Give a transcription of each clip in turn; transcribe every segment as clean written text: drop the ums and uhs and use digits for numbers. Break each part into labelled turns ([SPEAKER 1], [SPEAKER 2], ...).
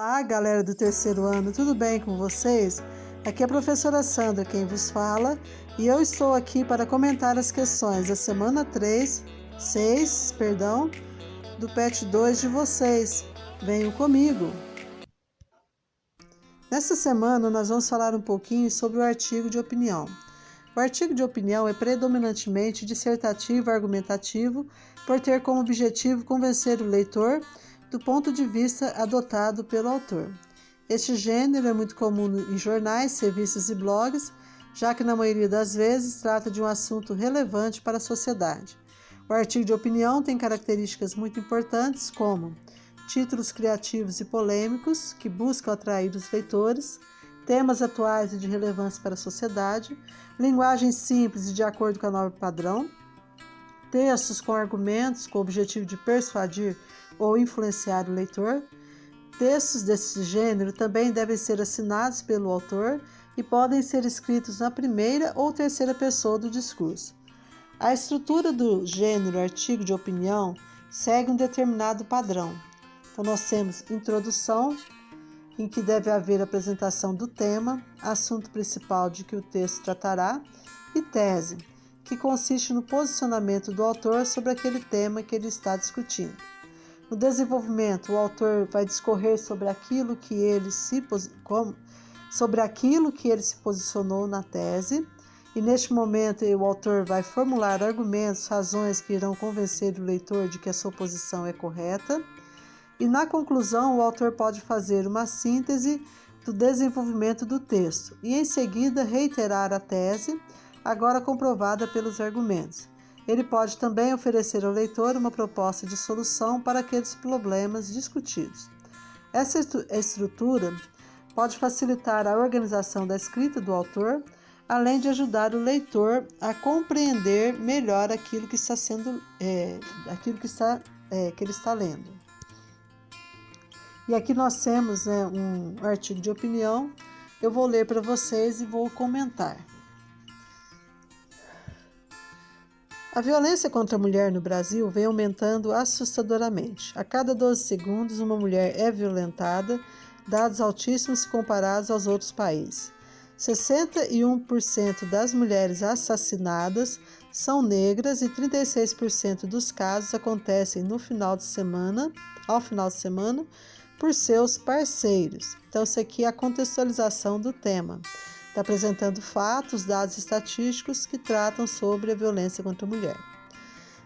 [SPEAKER 1] Olá, galera do terceiro ano, tudo bem com vocês? Aqui é a professora Sandra quem vos fala e eu estou aqui para comentar as questões da semana 6, do PET 2 de vocês. Venham comigo! Nessa semana nós vamos falar um pouquinho sobre o artigo de opinião. O artigo de opinião é predominantemente dissertativo e argumentativo por ter como objetivo convencer o leitor do ponto de vista adotado pelo autor. Este gênero é muito comum em jornais, revistas e blogs, já que na maioria das vezes trata de um assunto relevante para a sociedade. O artigo de opinião tem características muito importantes como títulos criativos e polêmicos que buscam atrair os leitores, temas atuais e de relevância para a sociedade, linguagem simples e de acordo com a norma padrão, textos com argumentos com o objetivo de persuadir ou influenciar o leitor. Textos desse gênero também devem ser assinados pelo autor e podem ser escritos na primeira ou terceira pessoa do discurso. A estrutura do gênero artigo de opinião segue um determinado padrão. Então, nós temos introdução, em que deve haver apresentação do tema, assunto principal de que o texto tratará, e tese, que consiste no posicionamento do autor sobre aquele tema que ele está discutindo. No desenvolvimento, o autor vai discorrer sobre aquilo que ele se posicionou na tese, e neste momento o autor vai formular argumentos, razões que irão convencer o leitor de que a sua posição é correta. E na conclusão, o autor pode fazer uma síntese do desenvolvimento do texto e, em seguida, reiterar a tese, agora comprovada pelos argumentos. Ele pode também oferecer ao leitor uma proposta de solução para aqueles problemas discutidos. Essa estrutura pode facilitar a organização da escrita do autor, além de ajudar o leitor a compreender melhor aquilo que ele está lendo. E aqui nós temos um artigo de opinião, eu vou ler para vocês e vou comentar. A violência contra a mulher no Brasil vem aumentando assustadoramente. A cada 12 segundos, uma mulher é violentada, dados altíssimos se comparados aos outros países. 61% das mulheres assassinadas são negras e 36% dos casos acontecem ao final de semana, por seus parceiros. Então, isso aqui é a contextualização do tema. Está apresentando fatos, dados estatísticos que tratam sobre a violência contra a mulher.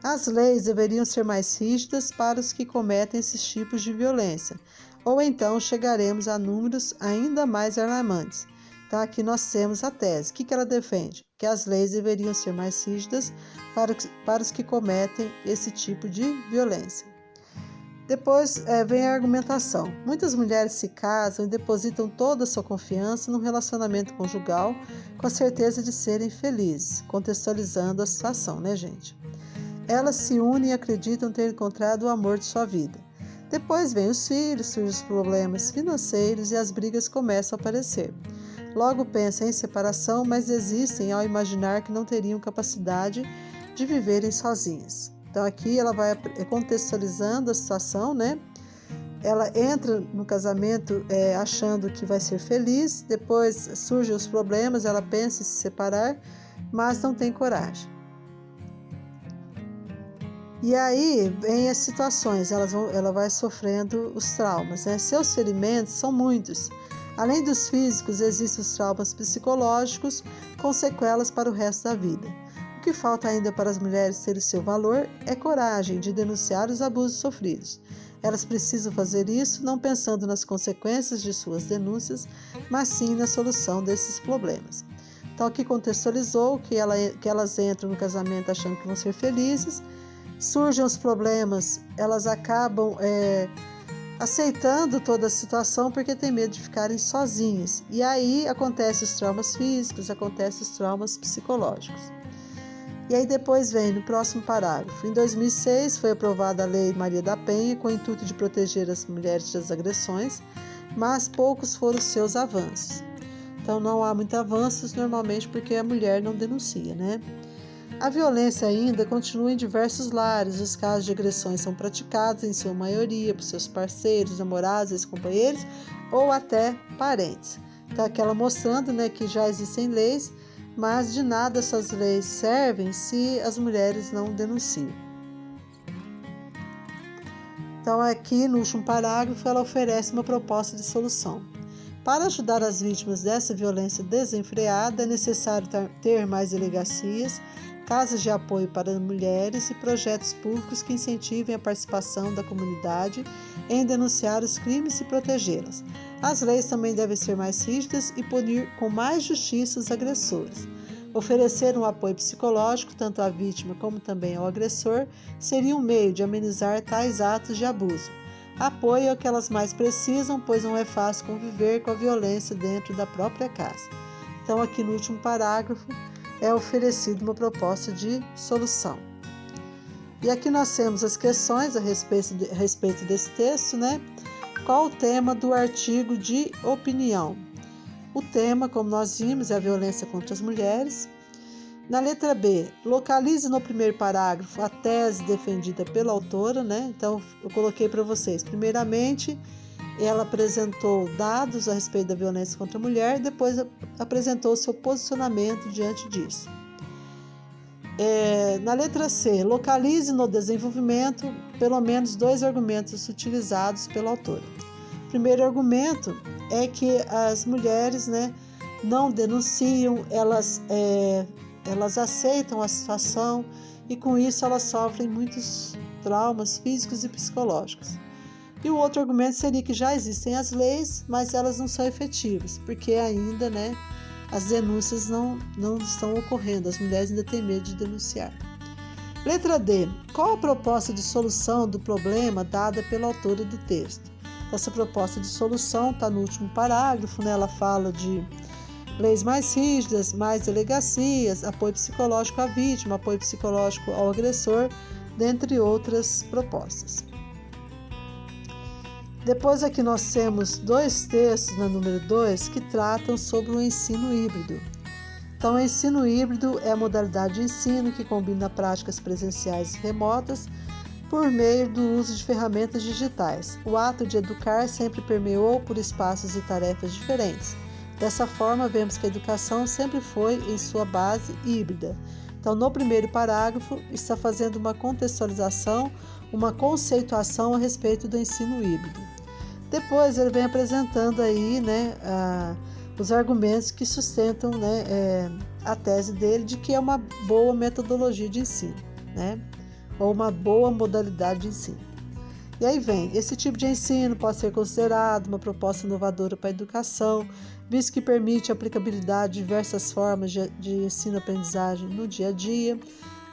[SPEAKER 1] As leis deveriam ser mais rígidas para os que cometem esses tipos de violência, ou então chegaremos a números ainda mais alarmantes. Então, aqui nós temos a tese. O que ela defende? Que as leis deveriam ser mais rígidas para os que cometem esse tipo de violência. Depois vem a argumentação. Muitas mulheres se casam e depositam toda a sua confiança num relacionamento conjugal com a certeza de serem felizes, contextualizando a situação, né, gente? Elas se unem e acreditam ter encontrado o amor de sua vida. Depois vem os filhos, surgem os problemas financeiros e as brigas começam a aparecer. Logo pensam em separação, mas desistem ao imaginar que não teriam capacidade de viverem sozinhas. Então, aqui ela vai contextualizando a situação, né? Ela entra no casamento achando que vai ser feliz, depois surgem os problemas, ela pensa em se separar, mas não tem coragem. E aí vem as situações, ela vai sofrendo os traumas, né? Seus ferimentos são muitos. Além dos físicos, existem os traumas psicológicos com sequelas para o resto da vida. O que falta ainda para as mulheres ter o seu valor é coragem de denunciar os abusos sofridos. Elas precisam fazer isso não pensando nas consequências de suas denúncias, mas sim na solução desses problemas. Então, aqui contextualizou que elas entram no casamento achando que vão ser felizes, surgem os problemas, elas acabam aceitando toda a situação porque tem medo de ficarem sozinhas. E aí acontecem os traumas físicos, acontecem os traumas psicológicos. E aí depois vem no próximo parágrafo. Em 2006 foi aprovada a Lei Maria da Penha com o intuito de proteger as mulheres das agressões, mas poucos foram os seus avanços. Então não há muitos avanços normalmente porque a mulher não denuncia, né? A violência ainda continua em diversos lares. Os casos de agressões são praticados, em sua maioria, por seus parceiros, namorados, ex-companheiros ou até parentes. Então, aqui ela mostrando, né, que já existem leis, mas de nada essas leis servem se as mulheres não denunciam. Então, aqui no último parágrafo, ela oferece uma proposta de solução. Para ajudar as vítimas dessa violência desenfreada, é necessário ter mais delegacias, casas de apoio para mulheres e projetos públicos que incentivem a participação da comunidade em denunciar os crimes e protegê-las. As leis também devem ser mais rígidas e punir com mais justiça os agressores. Oferecer um apoio psicológico tanto à vítima como também ao agressor seria um meio de amenizar tais atos de abuso. Apoio é o que elas mais precisam, pois não é fácil conviver com a violência dentro da própria casa. Então, aqui no último parágrafo, é oferecida uma proposta de solução. E aqui nós temos as questões a respeito desse texto, né? Qual o tema do artigo de opinião? O tema, como nós vimos, é a violência contra as mulheres. Na letra B, localize no primeiro parágrafo a tese defendida pela autora, né? Então, eu coloquei para vocês. Primeiramente, ela apresentou dados a respeito da violência contra a mulher e depois apresentou seu posicionamento diante disso. Na letra C, localize no desenvolvimento pelo menos 2 argumentos utilizados pela autora. O primeiro argumento é que as mulheres, né, não denunciam, elas aceitam a situação e com isso elas sofrem muitos traumas físicos e psicológicos. E o outro argumento seria que já existem as leis, mas elas não são efetivas, porque ainda, né, as denúncias não estão ocorrendo, as mulheres ainda têm medo de denunciar. Letra D. Qual a proposta de solução do problema dada pela autora do texto? Essa proposta de solução está no último parágrafo, né? Ela fala de leis mais rígidas, mais delegacias, apoio psicológico à vítima, apoio psicológico ao agressor, dentre outras propostas. Depois aqui nós temos 2 textos na número 2 que tratam sobre o ensino híbrido. Então, o ensino híbrido é a modalidade de ensino que combina práticas presenciais e remotas por meio do uso de ferramentas digitais. O ato de educar sempre permeou por espaços e tarefas diferentes. Dessa forma, vemos que a educação sempre foi, em sua base, híbrida. Então, no primeiro parágrafo, está fazendo uma contextualização, uma conceituação a respeito do ensino híbrido. Depois, ele vem apresentando aí, né, os argumentos que sustentam, né, a tese dele de que é uma boa metodologia de ensino, né, ou uma boa modalidade de ensino. E aí vem, esse tipo de ensino pode ser considerado uma proposta inovadora para a educação, visto que permite a aplicabilidade de diversas formas de ensino-aprendizagem no dia a dia.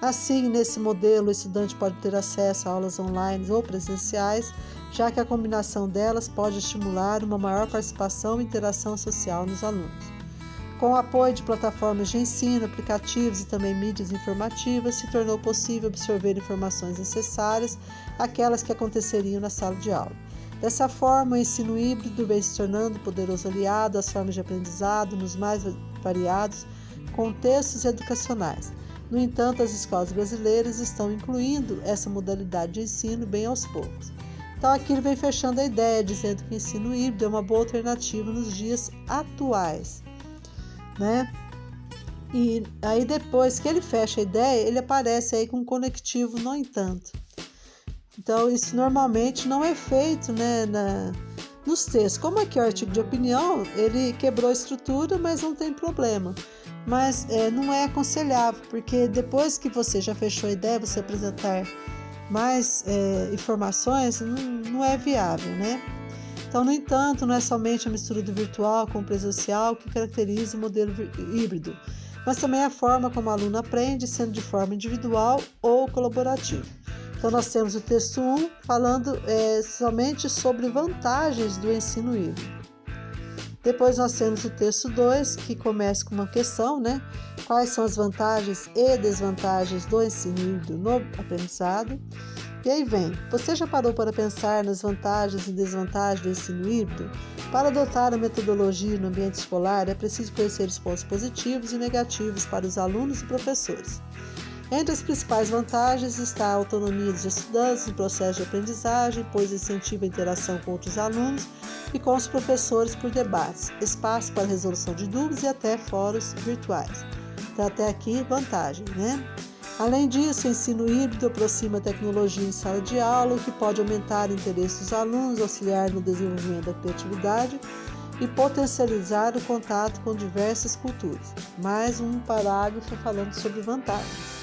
[SPEAKER 1] Assim, nesse modelo, o estudante pode ter acesso a aulas online ou presenciais, já que a combinação delas pode estimular uma maior participação e interação social nos alunos. Com o apoio de plataformas de ensino, aplicativos e também mídias informativas, se tornou possível absorver informações necessárias, aquelas que aconteceriam na sala de aula. Dessa forma, o ensino híbrido vem se tornando um poderoso aliado às formas de aprendizado nos mais variados contextos educacionais. No entanto, as escolas brasileiras estão incluindo essa modalidade de ensino bem aos poucos. Então, aqui ele vem fechando a ideia, dizendo que o ensino híbrido é uma boa alternativa nos dias atuais, né? E aí, depois que ele fecha a ideia, ele aparece aí com um conectivo, no entanto. Então, isso normalmente não é feito, né, nos textos. Como aqui é o artigo de opinião, ele quebrou a estrutura, mas não tem problema. Mas não é aconselhável, porque depois que você já fechou a ideia, você apresentar mais informações, não é viável, né? Então, no entanto, não é somente a mistura do virtual com o presencial que caracteriza o modelo híbrido, mas também a forma como o aluno aprende, sendo de forma individual ou colaborativa. Então, nós temos o texto 1 falando somente sobre vantagens do ensino híbrido. Depois nós temos o texto 2, que começa com uma questão, né? Quais são as vantagens e desvantagens do ensino híbrido no aprendizado? E aí vem, você já parou para pensar nas vantagens e desvantagens do ensino híbrido? Para adotar a metodologia no ambiente escolar, é preciso conhecer os pontos positivos e negativos para os alunos e professores. Entre as principais vantagens está a autonomia dos estudantes no processo de aprendizagem, pois incentiva a interação com outros alunos e com os professores por debates, espaço para resolução de dúvidas e até fóruns virtuais. Então, até aqui, vantagem, né? Além disso, o ensino híbrido aproxima a tecnologia em sala de aula, o que pode aumentar o interesse dos alunos, auxiliar no desenvolvimento da criatividade e potencializar o contato com diversas culturas. Mais um parágrafo falando sobre vantagens.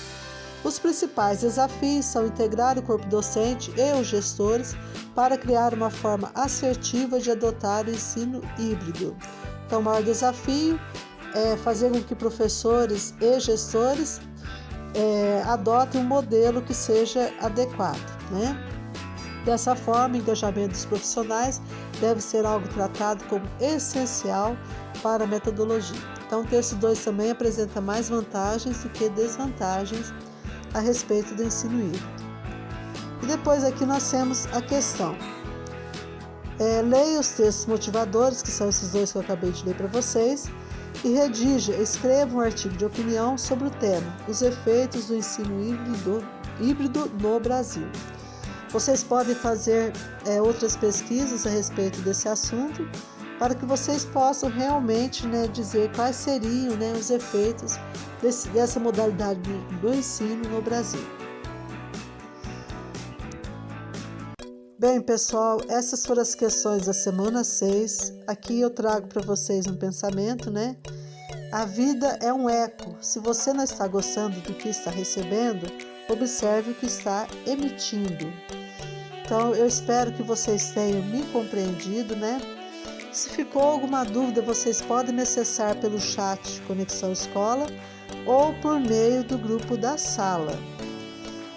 [SPEAKER 1] Os principais desafios são integrar o corpo docente e os gestores para criar uma forma assertiva de adotar o ensino híbrido. Então, o maior desafio é fazer com que professores e gestores adotem um modelo que seja adequado, né? Dessa forma, o engajamento dos profissionais deve ser algo tratado como essencial para a metodologia. Então, o texto 2 também apresenta mais vantagens do que desvantagens a respeito do ensino híbrido. E depois aqui nós temos a questão. Leia os textos motivadores, que são esses dois que eu acabei de ler para vocês, e escreva um artigo de opinião sobre o tema, os efeitos do ensino híbrido no Brasil. Vocês podem fazer outras pesquisas a respeito desse assunto, para que vocês possam realmente, dizer quais seriam, os efeitos dessa modalidade do ensino no Brasil. Bem, pessoal, essas foram as questões da semana 6. Aqui eu trago para vocês um pensamento, A vida é um eco. Se você não está gostando do que está recebendo, observe o que está emitindo. Então, eu espero que vocês tenham me compreendido, Se ficou alguma dúvida, vocês podem me acessar pelo chat Conexão Escola ou por meio do grupo da sala.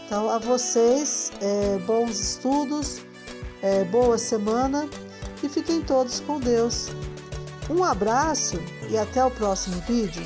[SPEAKER 1] Então, a vocês, bons estudos, boa semana e fiquem todos com Deus. Um abraço e até o próximo vídeo.